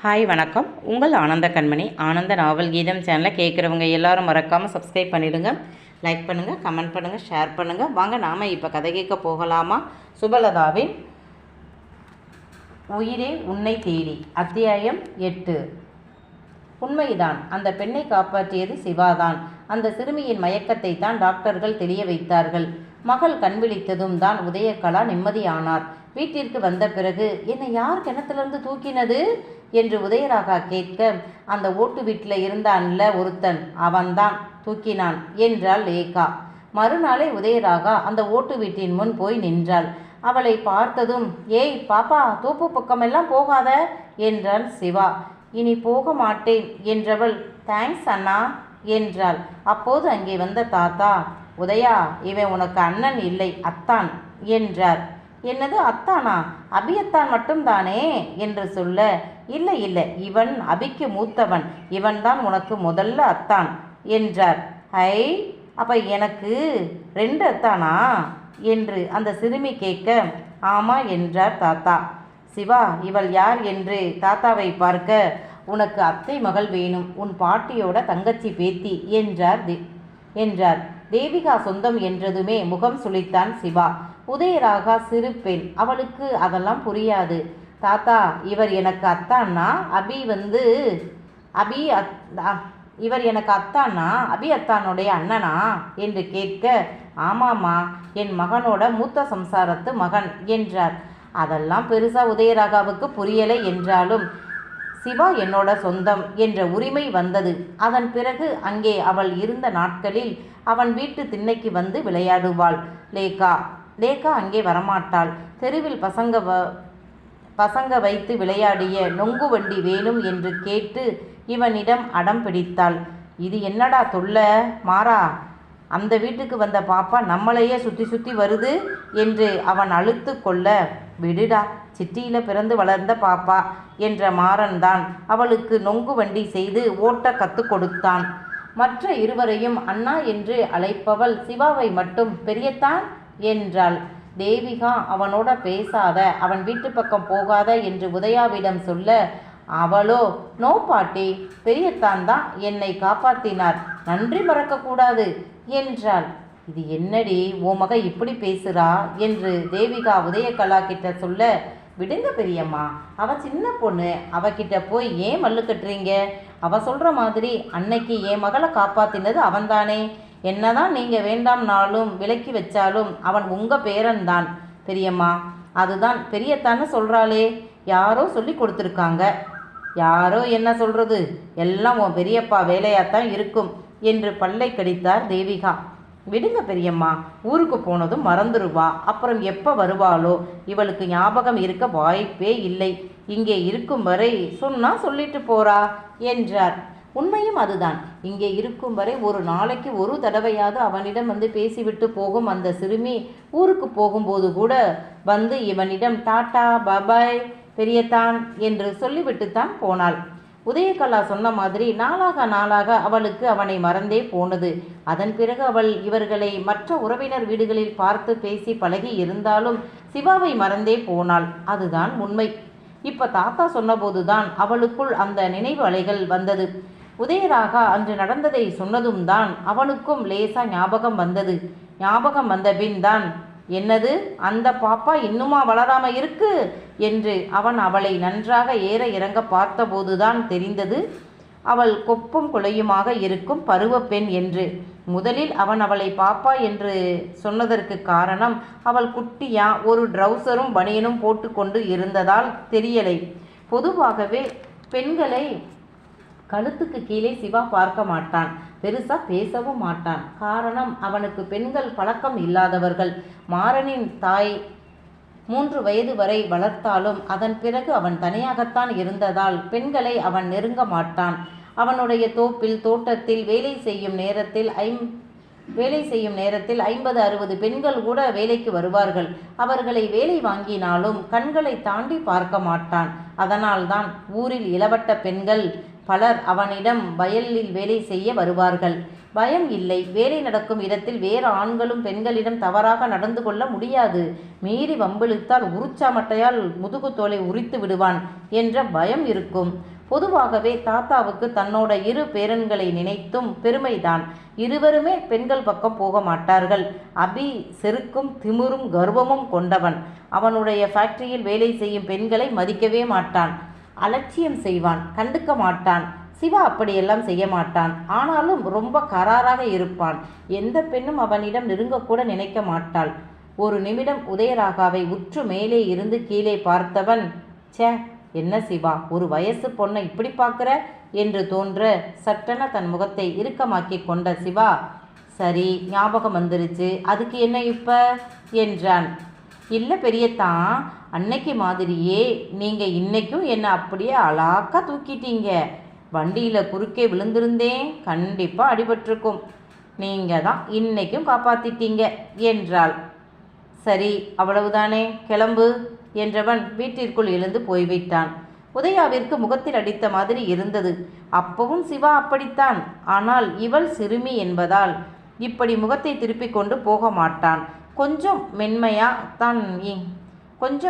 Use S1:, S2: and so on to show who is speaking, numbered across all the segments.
S1: Hi வணக்கம். உங்கள் ஆனந்த கண்மணி ஆனந்த நாவல் கீதம் சேனலை கேட்குறவங்க எல்லாரும் மறக்காமல் சப்ஸ்கிரைப் பண்ணிவிடுங்க. லைக் பண்ணுங்கள், கமெண்ட் பண்ணுங்கள், ஷேர் பண்ணுங்கள். வாங்க நாம் இப்போ கதை கேட்க போகலாமா? சுபலதாவின் உயிரே உன்னை தேடி அத்தியாயம் 8. உண்மைதான், அந்த பெண்ணை காப்பாற்றியது சிவாதான். அந்த சிறுமியின் மயக்கத்தை தான் டாக்டர்கள் தெளிய வைத்தார்கள். மகள் கண்விழித்ததும் தான் உதயகலா நிம்மதியானார். வீட்டிற்கு வந்த பிறகு, என்னை யார் கிணத்திலிருந்து தூக்கினது என்று உதயராகா கேட்க, அந்த ஓட்டு வீட்டில் இருந்தான்ல ஒருத்தன், அவன்தான் தூக்கினான் என்றாள் லேகா. மறுநாளே உதயராகா அந்த ஓட்டு வீட்டின் முன் போய் நின்றாள். அவளை பார்த்ததும், ஏய் பாப்பா, தோப்பு பக்கமெல்லாம் போகாத என்றான் சிவா. இனி போக மாட்டேன் என்றவள், தேங்க்ஸ் அண்ணா என்றாள். அப்போது அங்கே வந்த தாத்தா, உதயா, இவன் உனக்கு அண்ணன் இல்லை, அத்தான் என்றார். என்னது அத்தானா? அபியத்தான் மட்டும்தானே என்று சொல்ல, இல்லை இல்லை, இவன் அபிக்கு மூத்தவன், இவன்தான் உனக்கு முதல்ல அத்தான் என்றார். ஐ, அப்ப எனக்கு 2 அத்தானா என்று அந்த சிறுமி கேட்க, ஆமா என்றார் தாத்தா. சிவா, இவள் யார் என்று தாத்தாவை பார்க்க, உனக்கு அத்தை மகள் வேணும், உன் பாட்டியோட தங்கச்சி பேத்தி என்றார். தேவிகா சொந்தம் என்றதுமே முகம் சுளித்தான் சிவா. உதயராகா சிறு பெண், அவளுக்கு அதெல்லாம் புரியாது. தாத்தா, இவர் எனக்கு அத்தான்னா இவர் எனக்கு அத்தானா அபி அத்தானுடைய அண்ணனா என்று கேட்க, ஆமாம்மா, என் மகனோட மூத்த சம்சாரத்து மகன் என்றார். அதெல்லாம் பெருசா உதயராகாவுக்கு புரியலை என்றாலும், சிவா என்னோட சொந்தம் என்ற உரிமை வந்தது. அதன் பிறகு அங்கே அவள் இருந்த நாட்களில் அவன் வீட்டு திண்ணைக்கு வந்து விளையாடுவாள். லேகா அங்கே வரமாட்டாள். தெருவில் பசங்க வைத்து விளையாடிய நொங்கு வண்டி வேணும் என்று கேட்டு இவனிடம் அடம் பிடித்தாள். இது என்னடா தொல்லை மாறா, அந்த வீட்டுக்கு வந்த பாப்பா நம்மளையே சுற்றி சுற்றி வருது என்று அவன் அழுத்து கொள்ள, விடுடா, சிட்டியில் பிறந்து வளர்ந்த பாப்பா என்ற மாறன்தான் அவளுக்கு நொங்கு வண்டி செய்து ஓட்ட கற்றுக் கொடுத்தான். மற்ற இருவரையும் அண்ணா என்று அழைப்பவள் சிவாவை மட்டும் பெரியத்தான் என்றாள். தேவிகா அவனோட பேசாத, அவன் வீட்டு பக்கம் போகாத என்று உதயாவிடம் சொல்ல, அவளோ, நோ பாட்டி, பெரியத்தான் தான் என்னை காப்பாற்றினார், நன்றி மறக்கக்கூடாது என்றாள். இது என்னடி ஓ மக இப்படி பேசுறா என்று தேவிகா உதயகலா கிட்ட சொல்ல, விடுங்க பெரியம்மா, அவ சின்ன பொண்ணு, அவகிட்ட போய் ஏன் மல்லு கட்டுறீங்க? அவ சொல்ற மாதிரி அன்னைக்கு என் மகளை காப்பாத்தினது அவன்தானே. என்னதான் நீங்க வேண்டாம்னாலும் விலக்கி வச்சாலும் அவன் உங்க பேரன்தான் பெரியம்மா. அதுதான் பெரியத்தான்னு சொல்றாளே, யாரோ சொல்லி கொடுத்துருக்காங்க. யாரோ என்ன சொல்றது, எல்லாம் உன் பெரியப்பா வேலையாத்தான் இருக்கும் என்று பல்லை கடித்தார் தேவிகா. விடுங்க பெரியம்மா, ஊருக்கு போனதும் மறந்துடுவா, அப்புறம் எப்போ வருவாளோ, இவளுக்கு ஞாபகம் இருக்க வாய்ப்பே இல்லை, இங்கே இருக்கும் வரை சொன்னா சொல்லிட்டு போறா என்றார். உண்மையும் அதுதான். இங்கே இருக்கும் வரை ஒரு நாளைக்கு ஒரு தடவையாவது அவனிடம் வந்து பேசிவிட்டு போகும் அந்த சிறுமி ஊருக்கு போகும்போது கூட வந்து இவனிடம் டாட்டா பாபாய் பெரியத்தான் என்று சொல்லிவிட்டுத்தான் போனாள். உதயகலா சொன்ன மாதிரி நாளாக அவளுக்கு அவனை மறந்தே போனது. அதன் பிறகு அவள் இவர்களை மற்ற உறவினர் வீடுகளில் பார்த்து பேசி பழகி இருந்தாலும் சிவாவை மறந்தே போனாள். அதுதான் உண்மை. இப்ப தாத்தா சொன்னபோதுதான் அவளுக்குள் அந்த நினைவு அலைகள் வந்தது. உதயராகா அன்று நடந்ததை சொன்னதும் தான் அவனுக்கும் லேசா ஞாபகம் வந்தது. ஞாபகம் வந்த பின் தான், என்னது, அந்த பாப்பா இன்னுமா வளராம இருக்கு என்று அவன் அவளை நன்றாக ஏற இறங்க பார்த்தபோதுதான் தெரிந்தது அவள் கொப்பும் குலையுமாக இருக்கும் பருவ பெண் என்று. முதலில் அவன் அவளை பாப்பா என்று சொன்னதற்கு காரணம், அவள் குட்டியா ஒரு ட்ரௌசரும் பனியனும் போட்டுக்கொண்டு இருந்ததால் தெரியலை. பொதுவாகவே பெண்களை கழுத்துக்கு கீழே சிவா பார்க்க மாட்டான், பெருசா பேசவும் மாட்டான். காரணம், அவனுக்கு பெண்கள் பழக்கம் இல்லாதவர்கள். மாறனின் தாய் 3 வயது வரை வளர்த்தாலும் அதன் பிறகு அவன் தனியாகத்தான் இருந்ததால் பெண்களை அவன் நெருங்க மாட்டான். அவனுடைய தோட்டத்தில் வேலை செய்யும் நேரத்தில் 50-60 பெண்கள் கூட வேலைக்கு வருவார்கள். அவர்களை வேலை வாங்கினாலும் கண்களை தாண்டி பார்க்க மாட்டான். அதனால்தான் ஊரில் இளவட்ட பெண்கள் பலர் அவனிடம் வயலில் வேலை செய்ய வருவார்கள். பயம் இல்லை. வேலை நடக்கும் இடத்தில் வேறு ஆண்களும் பெண்களிடம் தவறாக நடந்து கொள்ள முடியாது. மீறி வம்பிழுத்தால் உருச்சாமட்டையால் முதுகு தோலை உரித்து விடுவான் என்ற பயம் இருக்கும். பொதுவாகவே தாத்தாவுக்கு தன்னோட 2 பேரன்களை நினைத்தும் பெருமைதான். இருவருமே பெண்கள் பக்கம் போக மாட்டார்கள். அபி செருக்கும் திமிரும் கர்வமும் கொண்டவன். அவனுடைய ஃபேக்டரியில் வேலை செய்யும் பெண்களை மதிக்கவே மாட்டான். அலட்சியம் செய்வான், கண்டுக்க மாட்டான். சிவா அப்படியெல்லாம் செய்ய மாட்டான். ஆனாலும் ரொம்ப கராராக இருப்பான். எந்த பெண்ணும் அவனிடம் நெருங்கக்கூட நினைக்க மாட்டாள். ஒரு நிமிடம் உதயராகாவை உற்று மேலே இருந்து கீழே பார்த்தவன், சே, என்ன சிவா, ஒரு வயசு பொண்ணை இப்படி பார்க்குற என்று தோன்ற சட்டென தன் முகத்தை இறுக்கமாக்கி கொண்ட சிவா, சரி, ஞாபகம் வந்துருச்சு, அதுக்கு என்ன இப்ப என்றான். இல்லை பெரியத்தான், அன்னைக்கு மாதிரியே நீங்கள் இன்னைக்கும் என்னை அப்படியே அழாக்கா தூக்கிட்டீங்க. வண்டியில் குறுக்கே விழுந்திருந்தேன், கண்டிப்பாக அடிபட்டிருக்கும். நீங்கள் தான் இன்னைக்கும் காப்பாற்றிட்டீங்க என்றாள். சரி, அவ்வளவுதானே, கிளம்பு என்றவன் வீட்டிற்குள் எழுந்து போய்விட்டான். உதயாவிற்கு முகத்தில் அடித்த மாதிரி இருந்தது. அப்பவும் சிவா அப்படித்தான். ஆனால் இவள் சிறுமி என்பதால் இப்படி முகத்தை திருப்பிக் கொண்டு போக மாட்டான். கொஞ்சம்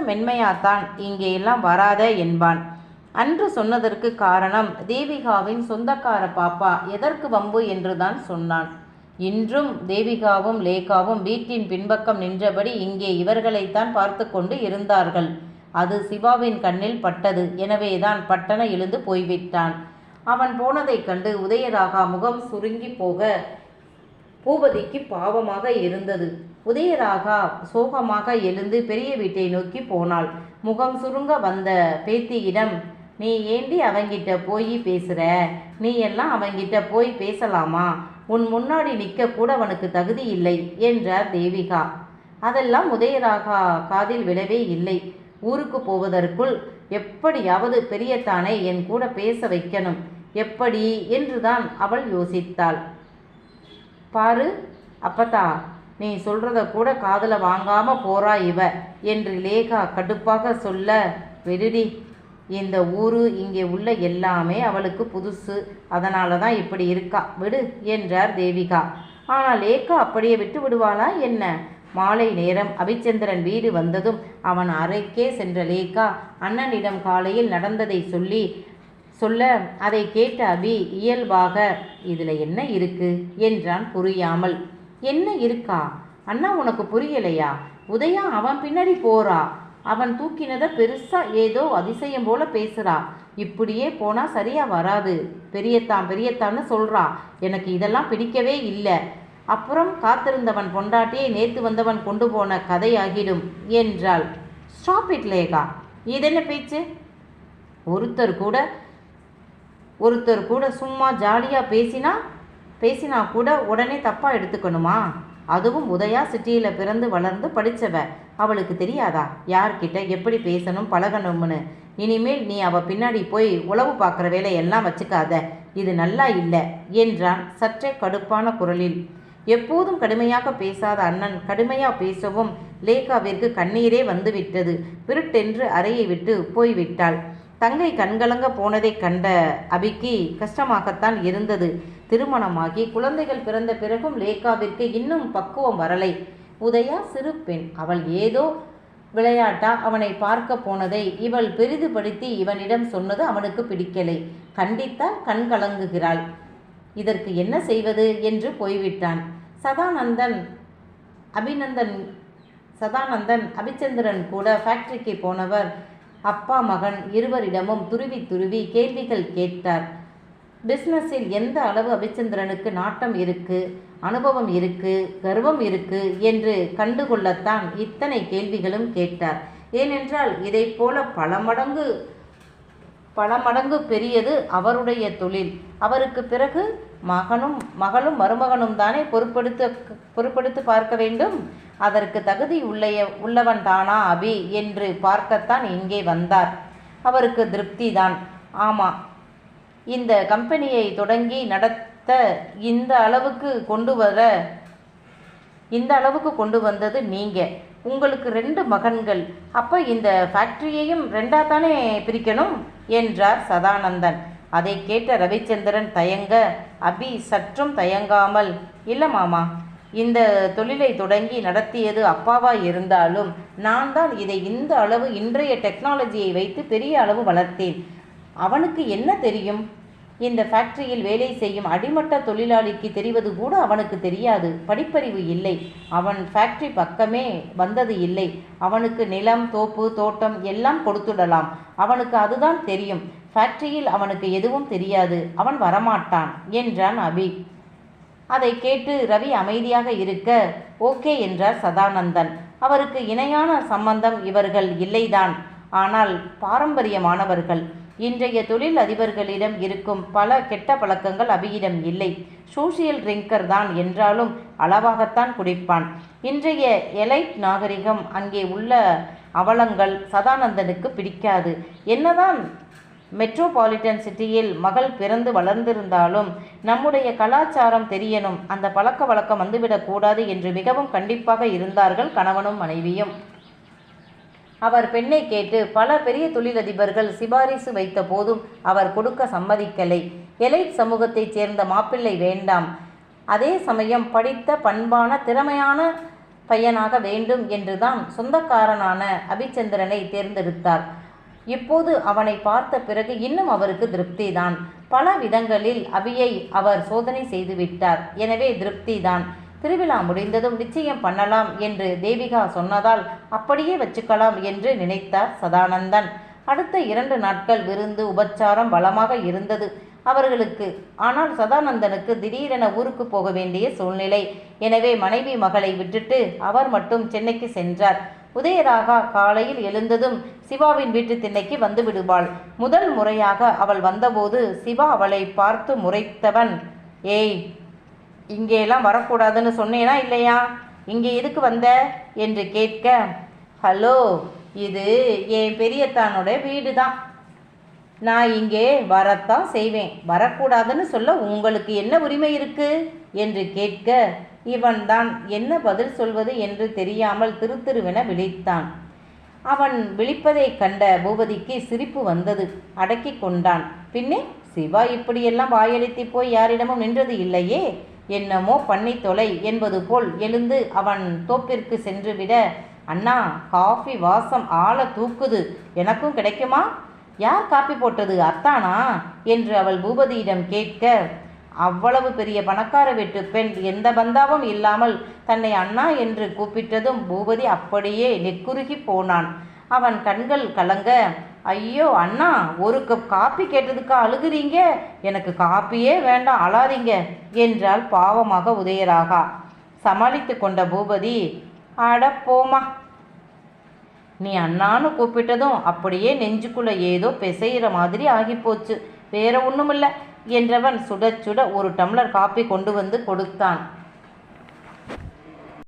S1: மென்மையாத்தான் இங்கே எல்லாம் வராத என்பான். அன்று சொன்னதற்கு காரணம் தேவிகாவின் சொந்தக்கார பாப்பா எதற்கு வம்பு என்றுதான் சொன்னான். இன்றும் தேவிகாவும் லேகாவும் வீட்டின் பின்பக்கம் நின்றபடி இங்கே இவர்களைத்தான் பார்த்து கொண்டு இருந்தார்கள். அது சிவாவின் கண்ணில் பட்டது. எனவேதான் பட்டன எழுந்து போய்விட்டான். அவன் போனதைக் கண்டு உதயராகா முகம் சுருங்கி போக பூபதிக்கு பாவமாக இருந்தது. உதயராகா சோகமாக எழுந்து பெரிய வீட்டை நோக்கி போனாள். முகம் சுருங்க வந்த பேத்தியிடம், நீ ஏண்டி அவங்கிட்ட போய் பேசுகிற? நீ எல்லாம் அவங்கிட்ட போய் பேசலாமா? உன் முன்னாடி நிற்க கூட அவனுக்கு தகுதி இல்லை என்றார் தேவிகா. அதெல்லாம் உதயராகா காதில் விழவே இல்லை. ஊருக்கு போவதற்குள் எப்படியாவது பெரியத்தானை என் கூட பேச வைக்கணும். எப்படி என்றுதான் அவள் யோசித்தாள். பாரு அப்பத்தா, நீ சொல்றத கூட காதுல வாங்காம போறா இவ என்று லேகா கடுப்பாக சொல்ல, விடுடி, இந்த ஊரு இங்கே உள்ள எல்லாமே அவளுக்கு புதுசு, அதனால தான் இப்படி இருக்கா, விடு என்றார் தேவிகா. ஆனால் லேகா அப்படியே விட்டு விடுவாளா என்ன? மாலை நேரம் அபிச்சந்திரன் வீடு வந்ததும் அவன் அறைக்கே சென்ற லேகா அண்ணனிடம் காலையில் நடந்ததை சொல்ல அதை கேட்ட அபி இயல்பாக, இதில் என்ன இருக்கு என்றான் புரியாமல். என்ன இருக்கா அண்ணா, உனக்கு புரியலையா? உதயா அவன் பின்னாடி போறா. அவன் தூக்கினதை பெருசா ஏதோ அதிசயம் போல பேசுறா. இப்படியே போனா சரியா வராது. பெரியத்தான்னு சொல்றா. எனக்கு இதெல்லாம் பிடிக்கவே இல்லை. அப்புறம் காத்திருந்தவன் பொண்டாட்டியை நேத்து வந்தவன் கொண்டு போன கதையாகிடும் என்றாள். ஸ்டாப் இட் லேகா, இதென்ன பேச்சு? ஒருத்தர் கூட சும்மா ஜாலியாக பேசினா கூட உடனே தப்பாக எடுத்துக்கணுமா? அதுவும் உதயா சிட்டியில் பிறந்து வளர்ந்து படித்தவ. அவளுக்கு தெரியாதா யார்கிட்ட எப்படி பேசணும் பழகணும்னு? இனிமேல் நீ அவள் பின்னாடி போய் உளவு பார்க்குற வேலையெல்லாம் வச்சுக்காத. இது நல்லா இல்லை என்றான் சற்றே கடுப்பான குரலில். எப்போதும் கடுமையாக பேசாத அண்ணன் கடுமையாக பேசவும் லேகாவிற்கு கண்ணீரே வந்துவிட்டது. விருட்டென்று அறையை விட்டு போய்விட்டாள். தங்கை கண்கலங்க போனதை கண்ட அபிக்கு கஷ்டமாகத்தான் இருந்தது. திருமணமாகி குழந்தைகள் பிறந்த பிறகும் லேகாவிற்கு இன்னும் பக்குவம் வரலை. உதயா சிறு பெண். அவள் ஏதோ விளையாட்டா அவனை பார்க்க போனதை இவள் பெரிதுபடுத்தி இவனிடம் சொன்னது அவனுக்கு பிடிக்கலை. கண்டித்தால் கண் கலங்குகிறாள். இதற்கு என்ன செய்வது என்று போய்விட்டான். சதானந்தன் அபிச்சந்திரன் கூட ஃபேக்டரிக்கு போனவர் அப்பா மகன் இருவரிடமும் துருவி கேள்விகள் கேட்டார். பிஸ்னஸில் எந்த அளவு அபிச்சந்திரனுக்கு நாட்டம் இருக்கு, அனுபவம் இருக்கு, கர்வம் இருக்கு என்று கண்டுகொள்ளத்தான் இத்தனை கேள்விகளும் கேட்டார். ஏனென்றால் இதை போல பல மடங்கு பெரியது அவருடைய தொழில். அவருக்கு பிறகு மகளும் மருமகனும் தானே பொறுப்படுத்து பார்க்க வேண்டும். அதற்கு தகுதி உள்ளவன் தானா அபி என்று பார்க்கத்தான் இங்கே வந்தார். அவருக்கு திருப்தி தான். ஆமாம், இந்த கம்பெனியை தொடங்கி நடத்த இந்த அளவுக்கு கொண்டு வந்தது நீங்கள். உங்களுக்கு 2 மகன்கள். அப்போ இந்த ஃபேக்டரியையும் 2ஆக தானே பிரிக்கணும் என்றார் சதானந்தன். அதை கேட்ட ரவிச்சந்திரன் தயங்க, அபி சற்றும் தயங்காமல், இல்லை மாமா, இந்த தொழிலை தொடங்கி நடத்தியது அப்பாவா இருந்தாலும் நான் தான் இதை இந்த அளவு இன்றைய டெக்னாலஜியை வைத்து பெரிய அளவு வளர்த்தேன். அவனுக்கு என்ன தெரியும்? இந்த ஃபேக்டரியில் வேலை செய்யும் அடிமட்ட தொழிலாளிக்கு தெரிவது கூட அவனுக்கு தெரியாது. படிப்பறிவு இல்லை. அவன் ஃபேக்டரி பக்கமே வந்தது இல்லை. அவனுக்கு நிலம், தோப்பு, தோட்டம் எல்லாம் கொடுத்துடலாம். அவனுக்கு அதுதான் தெரியும். ஃபேக்டரியில் அவனுக்கு எதுவும் தெரியாது. அவன் வரமாட்டான் என்றான் அபி. அதை கேட்டு ரவி அமைதியாக இருக்க, ஓகே என்றார் சதானந்தன். அவருக்கு இணையான சம்பந்தம் இவர்கள் இல்லைதான். ஆனால் பாரம்பரியமானவர்கள். இன்றைய தொழில் அதிபர்களிடம் இருக்கும் பல கெட்ட பழக்கங்கள் அபியிடம் இல்லை. சோஷியல் ட்ரிங்கர் தான் என்றாலும் அளவாகத்தான் குடிப்பான். இன்றைய எலைட் நாகரிகம், அங்கே உள்ள அவலங்கள் சதானந்தனுக்கு பிடிக்காது. என்னதான் மெட்ரோபாலிட்டன் சிட்டியில் மகள் பிறந்து வளர்ந்திருந்தாலும் நம்முடைய கலாச்சாரம் தெரியணும், அந்த பழக்க வழக்கம் வந்துவிடக்கூடாது என்று மிகவும் கண்டிப்பாக இருந்தார்கள் கணவனும் மனைவியும். அவர் பெண்ணை கேட்டு பல பெரிய தொழிலதிபர்கள் சிபாரிசு வைத்த போதும் அவர் கொடுக்க சம்மதிக்கலை. எலைட் சமூகத்தைச் சேர்ந்த மாப்பிள்ளை வேண்டாம், அதே சமயம் படித்த பண்பான திறமையான பையனாக வேண்டும் என்றுதான் சொந்தக்காரனான அபிச்சந்திரனை தேர்ந்தெடுத்தார். இப்போது அவனை பார்த்த பிறகு இன்னும் அவருக்கு திருப்திதான். பல விதங்களில் அபியை அவர் சோதனை செய்துவிட்டார். எனவே திருப்திதான். திருவிழா முடிந்ததும் நிச்சயம் பண்ணலாம் என்று தேவிகா சொன்னதால் அப்படியே வச்சுக்கலாம் என்று நினைத்தார் சதானந்தன். அடுத்த 2 நாட்கள் விருந்து உபச்சாரம் பலமாக இருந்தது அவர்களுக்கு. ஆனால் சதானந்தனுக்கு திடீரென ஊருக்கு போக வேண்டிய சூழ்நிலை. எனவே மனைவி மகளை விட்டுட்டு அவர் மட்டும் சென்னைக்கு சென்றார். உதயராகா காலையில் எழுந்ததும் சிவாவின் வீட்டு திண்ணைக்கு வந்து விடுவாள். முதல் முறையாக அவள் வந்தபோது சிவா அவளை பார்த்து முறைத்தவன், ஏய், இங்கேலாம் வரக்கூடாதுன்னு சொன்னேனா இல்லையா? இங்கே எதுக்கு வந்த என்று கேட்க, ஹலோ, இது என் பெரியத்தானோட வீடு தான். நான் இங்கே வரத்தான் செய்வேன். வரக்கூடாதுன்னு சொல்ல உங்களுக்கு என்ன உரிமை இருக்கு என்று கேட்க, இவன்தான் என்ன பதில் சொல்வது என்று தெரியாமல் திருத்திருவென விழித்தான். அவன் விழிப்பதை கண்ட பூபதிக்கு சிரிப்பு வந்தது. அடக்கி கொண்டான். பின்னே சிவா இப்படியெல்லாம் வாயெழுத்தி போய் யாரிடமும் நின்றது இல்லையே, என்னமோ பண்ணி தொலை என்பது போல் எழுந்து அவன் தோப்பிற்கு சென்று விட, அண்ணா, காஃபி வாசம் ஆளை தூக்குது, எனக்கும் கிடைக்குமா? யார் காப்பி போட்டது, அத்தானா என்று அவள் பூபதியிடம் கேட்க, அவ்வளவு பெரிய பணக்கார வீட்டு பெண் எந்த பந்தாவும் இல்லாமல் தன்னை அண்ணா என்று கூப்பிட்டதும் பூபதி அப்படியே நெக்குருகி போனான். அவன் கண்கள் கலங்க, ஐயோ அண்ணா, ஒரு கப் காப்பி கேட்டதுக்கா அழுகுறீங்க? எனக்கு காப்பியே வேண்டாம், அழாதீங்க என்றால் பாவமாக உதயராகா. சமாளித்து கொண்ட பூபதி, அட போமா, நீ அண்ணான்னு கூப்பிட்டதும் அப்படியே நெஞ்சுக்குள்ள ஏதோ பிசைகிற மாதிரி ஆகிப்போச்சு, வேற ஒன்றுமில்ல என்றவன் சுட சுட ஒரு டம்ளர் காப்பி கொண்டு வந்து கொடுத்தான்.